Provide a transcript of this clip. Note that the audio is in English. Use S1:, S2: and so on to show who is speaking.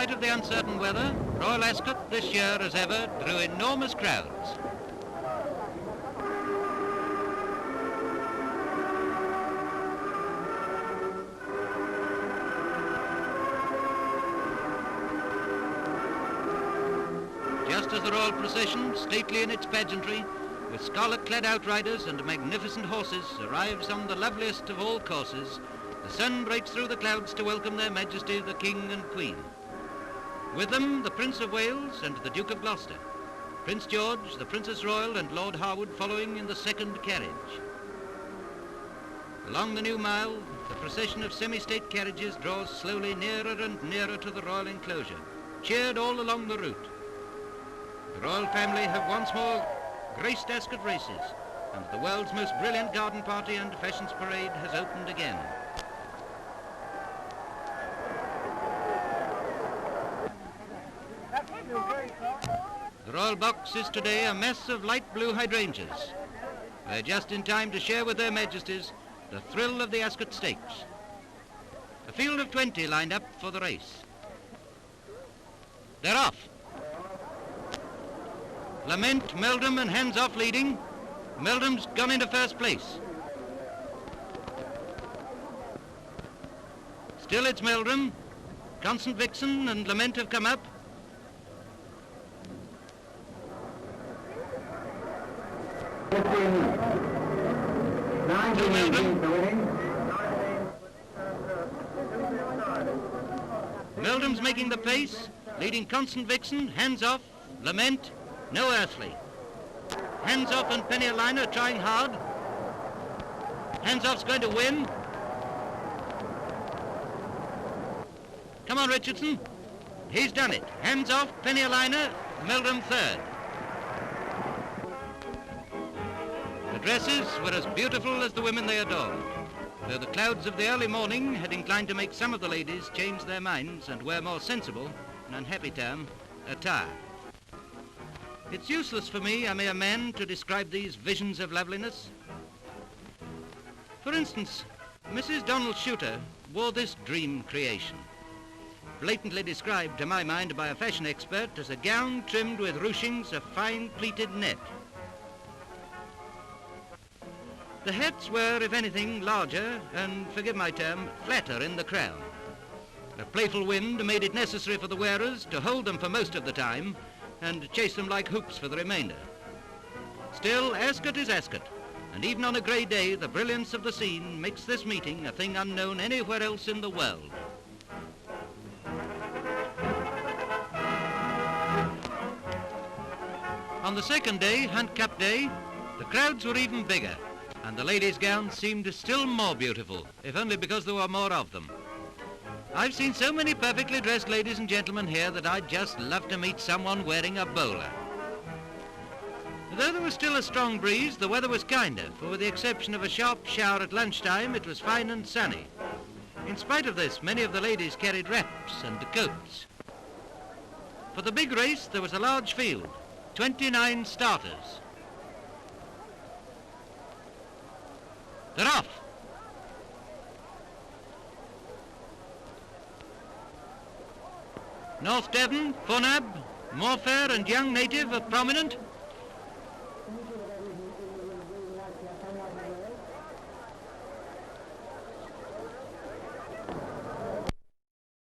S1: spite of the uncertain weather, Royal Ascot this year as ever drew enormous crowds. Just as the royal procession, stately in its pageantry, with scarlet-clad outriders and magnificent horses, arrives on the loveliest of all courses, the sun breaks through the clouds to welcome their Majesty the King and Queen. With them, the Prince of Wales and the Duke of Gloucester, Prince George, the Princess Royal and Lord Harwood following in the second carriage. Along the new mile, the procession of semi-state carriages draws slowly nearer and nearer to the royal enclosure, cheered all along the route. The royal family have once more graced Ascot races, and the world's most brilliant garden party and fashions parade has opened again. The royal box is today a mess of light blue hydrangeas. They're just in time to share with their majesties the thrill of the Ascot Stakes. A field of 20 lined up for the race. They're off. Lament, Meldrum and Hands Off leading. Meldrum's gone into first place. Still it's Meldrum. Constant Vixen and Lament have come up. Meldrum's making the pace, leading Constant Vixen, Hands Off, Lament, No Earthly. Hands Off and Penny Liner trying hard. Hands Off's going to win. Come on, Richardson. He's done it. Hands Off, Penny Liner, Meldrum third. The dresses were as beautiful as the women they adored, though the clouds of the early morning had inclined to make some of the ladies change their minds and wear more sensible, an unhappy term, attire. It's useless for me, a mere man, to describe these visions of loveliness. For instance, Mrs. Donald Shooter wore this dream creation, blatantly described to my mind by a fashion expert as a gown trimmed with ruchings of fine pleated net. The hats were, if anything, larger and, forgive my term, flatter in the crown. A playful wind made it necessary for the wearers to hold them for most of the time and chase them like hoops for the remainder. Still, Ascot is Ascot, and even on a grey day, the brilliance of the scene makes this meeting a thing unknown anywhere else in the world. On the second day, Hunt Cup Day, the crowds were even bigger, and the ladies' gowns seemed still more beautiful, if only because there were more of them. I've seen so many perfectly dressed ladies and gentlemen here that I'd just love to meet someone wearing a bowler. Though there was still a strong breeze, the weather was kinder, for with the exception of a sharp shower at lunchtime, it was fine and sunny. In spite of this, many of the ladies carried wraps and coats. For the big race, there was a large field, 29 starters. They're off. North Devon, Funab, Mayfair and Young Native are prominent.